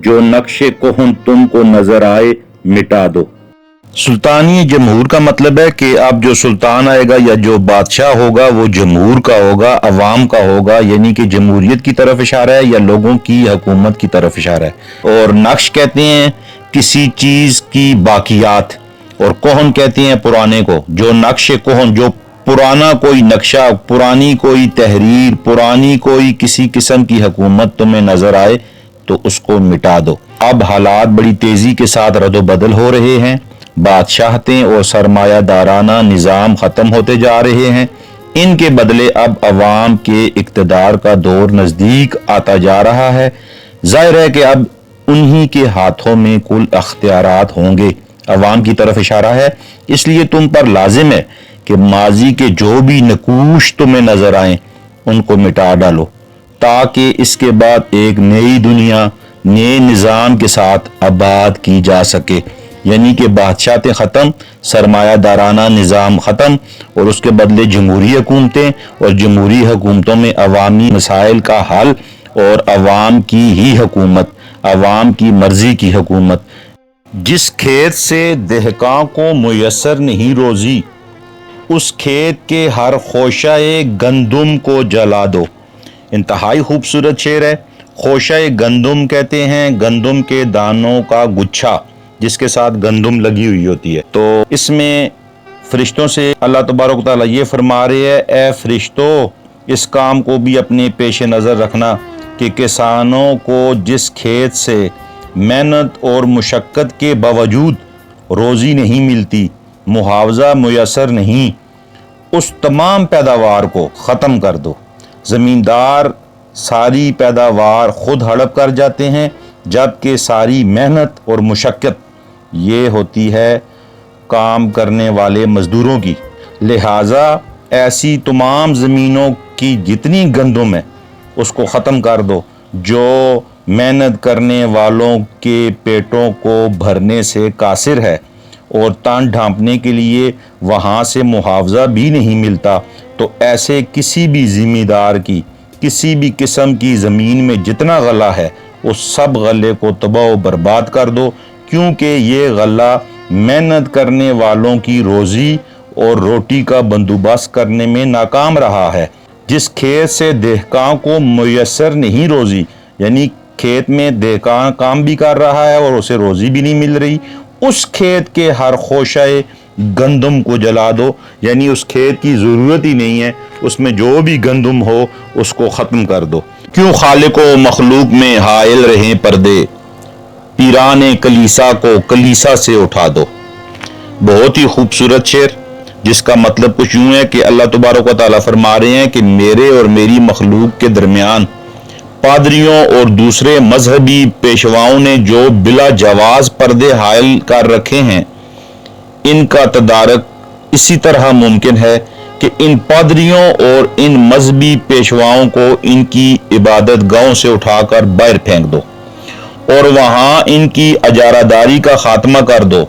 जो नक्शे कोहन तुमको नजर आए मिटा दो। सुल्तानी जमहूर का मतलब है कि अब जो सुल्तान आएगा या जो बादशाह होगा वो जमहूर का होगा, अवाम का होगा, यानी कि जमहूरियत की तरफ इशारा है या लोगों की हुकूमत की तरफ इशारा है। और नक्श कहते हैं किसी चीज की बाकियात, और कोहन कहते हैं पुराने को। जो नक्श कोहन, जो पुराना कोई नक्शा, पुरानी कोई तहरीर, पुरानी कोई किसी किस्म की हुकूमत तुम्हें नजर आए तो उसको मिटा दो। अब हालात बड़ी तेजी के साथ रद्द-ओ-बदल हो रहे हैं, बादशाहतें और सरमायादाराना निज़ाम ख़त्म होते जा रहे हैं। इनके बदले अब अवाम के इक़्तिदार का दौर नज़दीक आता जा रहा है। जाहिर है कि अब उन्हीं के हाथों में कुल अख्तियारात होंगे, अवाम की तरफ इशारा है। इसलिए तुम पर लाजिम है कि माजी के जो भी नकूश तुम्हें नजर आए उनको मिटा डालो, ताकि इसके बाद एक नई दुनिया नए निज़ाम के साथ आबाद की जा सके। यानी कि बादशाहतें ख़त्म, सरमायादाराना निज़ाम ख़त्म, और उसके बदले जमहूरी हुकूमतें, और जमहूरी हुकूमतों में अवामी मसाइल का हल और अवाम की ही हुकूमत, अवाम की मर्जी की हुकूमत। जिस खेत से देहकां को मुयस्सर नहीं रोज़ी, उस खेत के हर खोशाए गंदुम को जला दो। इंतहाई खूबसूरत शेर है। खोशाए गंदुम कहते हैं गंदुम के दानों का गुच्छा जिसके साथ गंदुम लगी हुई होती है। तो इसमें फरिश्तों से अल्लाह तबारक व तआला ये फरमा रहे हैं, ए फरिश्तों, इस काम को भी अपने पेश नज़र रखना कि किसानों को जिस खेत से मेहनत और मुशक्क़त के बावजूद रोज़ी नहीं मिलती, मुआवजा मुयस्सर नहीं, उस तमाम पैदावार को ख़त्म कर दो। ज़मींदार सारी पैदावार खुद हड़प कर जाते हैं, जबकि सारी मेहनत और मुशक्क़त ये होती है काम करने वाले मज़दूरों की। लिहाजा ऐसी तमाम ज़मीनों की जितनी गंदुम है उसको ख़त्म कर दो, जो मेहनत करने वालों के पेटों को भरने से कासिर है और तान ढांपने के लिए वहाँ से मुआवजा भी नहीं मिलता। तो ऐसे किसी भी ज़िम्मेदार की किसी भी किस्म की ज़मीन में जितना गला है उस सब गले को तबाह व बर्बाद कर दो, क्योंकि ये गला मेहनत करने वालों की रोज़ी और रोटी का बंदोबस्त करने में नाकाम रहा है। जिस खेत से देहकां को मुयस्सर नहीं रोज़ी, यानी खेत में देहकां काम भी कर रहा है और उसे रोज़ी भी नहीं मिल रही, उस खेत के हर खोशाए गंदुम को जला दो। यानी उस खेत की ज़रूरत ही नहीं है, उसमें जो भी गंदुम हो उसको ख़त्म कर दो। क्यों खालिक व मखलूक में हायल रहें पर्दे, पीराने कलीसा को कलीसा से उठा दो। बहुत ही खूबसूरत शेर, जिसका मतलब कुछ यूँ है कि अल्लाह तबारक व तआला फरमा रहे हैं कि मेरे और मेरी मखलूक के दरमियान पादरियों और दूसरे मजहबी पेशवाओं ने जो बिला जवाज पर्दे हायल कर रखे हैं, इनका तदारक इसी तरह मुमकिन है कि इन पादरियों और इन मजहबी पेशवाओं को इनकी इबादत गाहों से उठाकर बाहर फेंक दो और वहाँ इनकी अजारादारी का खात्मा कर दो।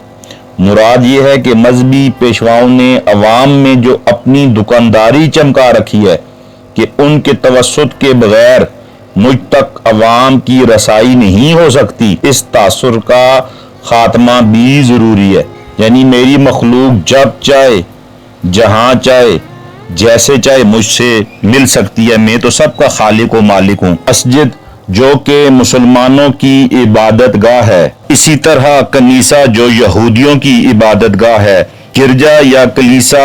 मुराद ये है कि मजहबी पेशवाओं ने अवाम में जो अपनी दुकानदारी चमका रखी है कि उनके तवस्सुत के बगैर मुझ तक अवाम की रसाई नहीं हो सकती, इस तासुर का खात्मा भी ज़रूरी है। यानी मेरी मखलूक जब चाहे, जहाँ चाहे, जैसे चाहे मुझसे मिल सकती है। मैं तो सबका खालिक व मालिक हूँ। मस्जिद जो कि मुसलमानों की इबादत गाह है, इसी तरह कनीसा जो यहूदियों की इबादत गाह है, गिरजा या कलीसा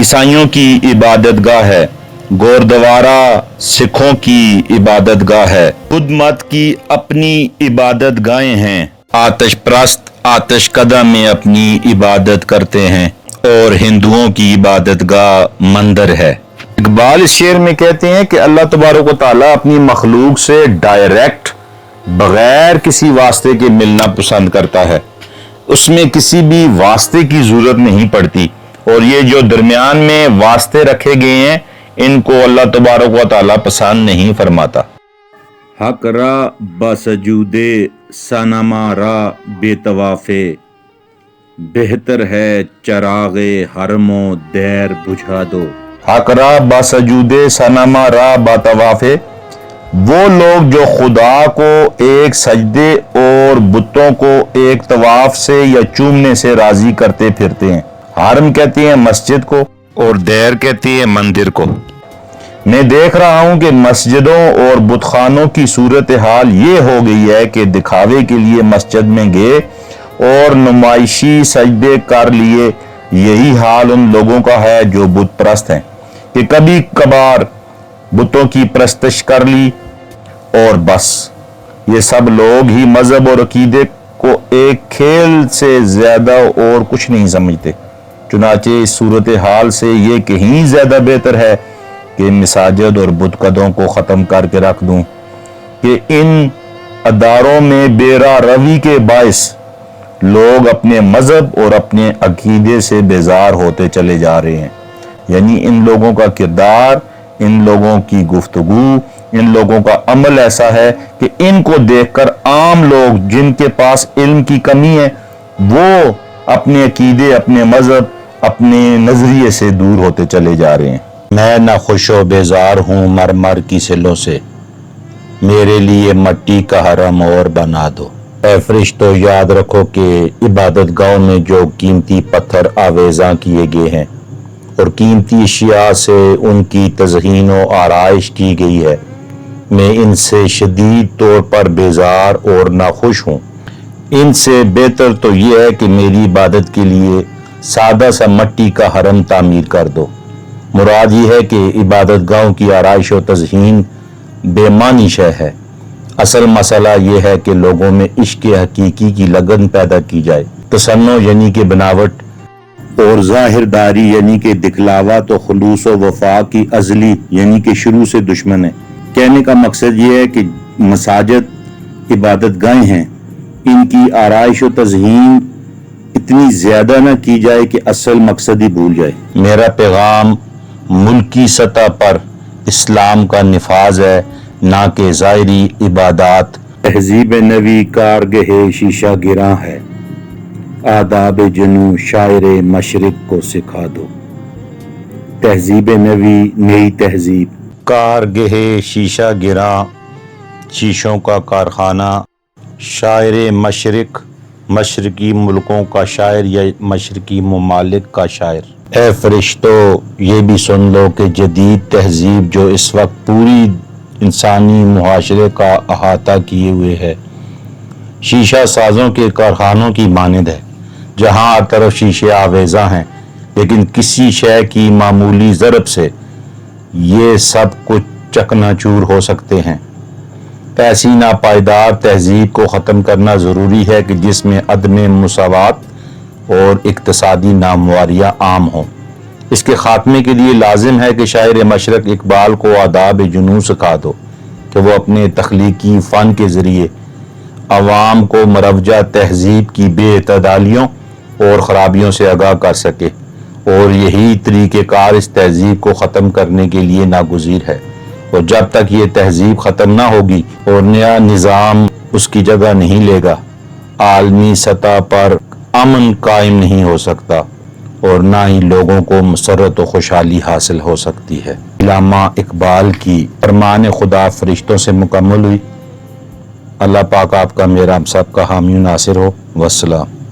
ईसाइयों की इबादत गाह है, गुरुद्वारा सिखों की इबादत गाह है, खुद मत की अपनी इबादत गाहें हैं, आतिश परस्त आतिश कदा में अपनी इबादत करते हैं और हिंदुओं की इबादत गाह मंदिर है। इकबाल इस शेर में कहते हैं कि अल्लाह तबारक व तआला अपनी मखलूक से डायरेक्ट बगैर किसी वास्ते के मिलना पसंद करता है, उसमें किसी भी वास्ते की जरूरत नहीं पड़ती। और ये जो दरमियान में वास्ते रखे गए हैं इनको अल्लाह तबारक व तआला पसंद नहीं फरमाता। हक रा बसजूदे सनमा रा बेतवाफे, बेहतर है चरागे हरमो दैर बुझा दो। हक रा बसजूदे सनमा रा बेतवाफे, وہ لوگ جو خدا کو ایک سجدے اور بتوں کو ایک طواف سے یا چومنے سے راضی کرتے پھرتے ہیں۔ حرم کہتی ہیں مسجد کو اور دیر کہتی ہے مندر کو۔ میں دیکھ رہا ہوں کہ مسجدوں اور بت خانوں کی صورتحال یہ ہو گئی ہے کہ دکھاوے کے لیے مسجد میں گئے اور نمائشی سجدے کر لیے۔ یہی حال ان لوگوں کا ہے جو بت پرست ہیں کہ کبھی کبھار بتوں کی پرستش کر لی اور بس۔ یہ سب لوگ ہی مذہب اور عقیدے کو ایک کھیل سے زیادہ اور کچھ نہیں سمجھتے۔ چنانچہ اس صورتحال سے یہ کہیں زیادہ بہتر ہے کہ مساجد اور بت قدوں کو ختم کر کے رکھ دوں کہ ان اداروں میں بے راہ روی کے باعث لوگ اپنے مذہب اور اپنے عقیدے سے بیزار ہوتے چلے جا رہے ہیں۔ یعنی ان لوگوں کا کردار، ان لوگوں کی گفتگو، ان لوگوں کا عمل ایسا ہے کہ ان کو دیکھ کر عام لوگ جن کے پاس علم کی کمی ہے وہ اپنے عقیدے، اپنے مذہب، اپنے نظریے سے دور ہوتے چلے جا رہے ہیں۔ میں نہ خوش و بیزار ہوں مرمر کی سلوں سے، میرے لیے مٹی کا حرم اور بنا دو۔ اے فرشتوں یاد رکھو کہ عبادت گاہوں میں جو قیمتی پتھر آویزاں کیے گئے ہیں اور قیمتی اشیاء سے ان کی تزئین و آرائش کی گئی ہے، میں ان سے شدید طور پر بیزار اور ناخوش ہوں۔ ان سے بہتر تو یہ ہے کہ میری عبادت کے لیے سادہ سا مٹی کا حرم تعمیر کر دو۔ مراد یہ ہے کہ عبادت گاہوں کی آرائش و تزئین بے معنی شے ہے۔ اصل مسئلہ یہ ہے کہ لوگوں میں عشق حقیقی کی لگن پیدا کی جائے۔ تصنع یعنی کہ بناوٹ اور ظاہر داری یعنی کہ دکھلاوا تو خلوص و وفا کی ازلی یعنی کہ شروع سے دشمن ہے۔ کہنے کا مقصد یہ ہے کہ مساجد عبادت گاہیں ہیں، ان کی آرائش و تزئین اتنی زیادہ نہ کی جائے کہ اصل مقصد ہی بھول جائے۔ میرا پیغام ملکی سطح پر اسلام کا نفاذ ہے، نہ کہ ظاہری عبادات۔ تہذیب نوی کارگہ شیشہ گراں ہے، آداب جنوں شاعر مشرق کو سکھا دو۔ تہذیب نوی، نئی تہذیب۔ کارگہ شیشہ گراں، شیشوں کا کارخانہ، شاعر مشرق، مشرقی ملکوں کا شاعر یا مشرقی ممالک کا شاعر۔ اے فرشتو یہ بھی سن لو کہ جدید تہذیب جو اس وقت پوری انسانی معاشرے کا احاطہ کیے ہوئے ہے، شیشہ سازوں کے کارخانوں کی مانند ہے، جہاں ہر طرف شیشے آویزاں ہیں، لیکن کسی شے کی معمولی ضرب سے یہ سب کچھ چکنا چور ہو سکتے ہیں۔ ایسی ناپائیدار تہذیب کو ختم کرنا ضروری ہے کہ جس میں عدم مساوات اور اقتصادی نامواریاں عام ہوں۔ اس کے خاتمے کے لیے لازم ہے کہ شاعر مشرق اقبال کو آداب جنوں سکھا دو کہ وہ اپنے تخلیقی فن کے ذریعے عوام کو مروجہ تہذیب کی بے اعتدالیوں اور خرابیوں سے آگاہ کر سکے، اور یہی طریقہ کار اس تہذیب کو ختم کرنے کے لیے ناگزیر ہے۔ اور جب تک یہ تہذیب ختم نہ ہوگی اور نیا نظام اس کی جگہ نہیں لے گا، عالمی سطح پر امن قائم نہیں ہو سکتا اور نہ ہی لوگوں کو مسرت و خوشحالی حاصل ہو سکتی ہے۔ علامہ اقبال کی فرمان خدا فرشتوں سے مکمل ہوئی۔ اللہ پاک آپ کا، میرا، ہم سب کا حامی و ناصر ہو۔ والسلام۔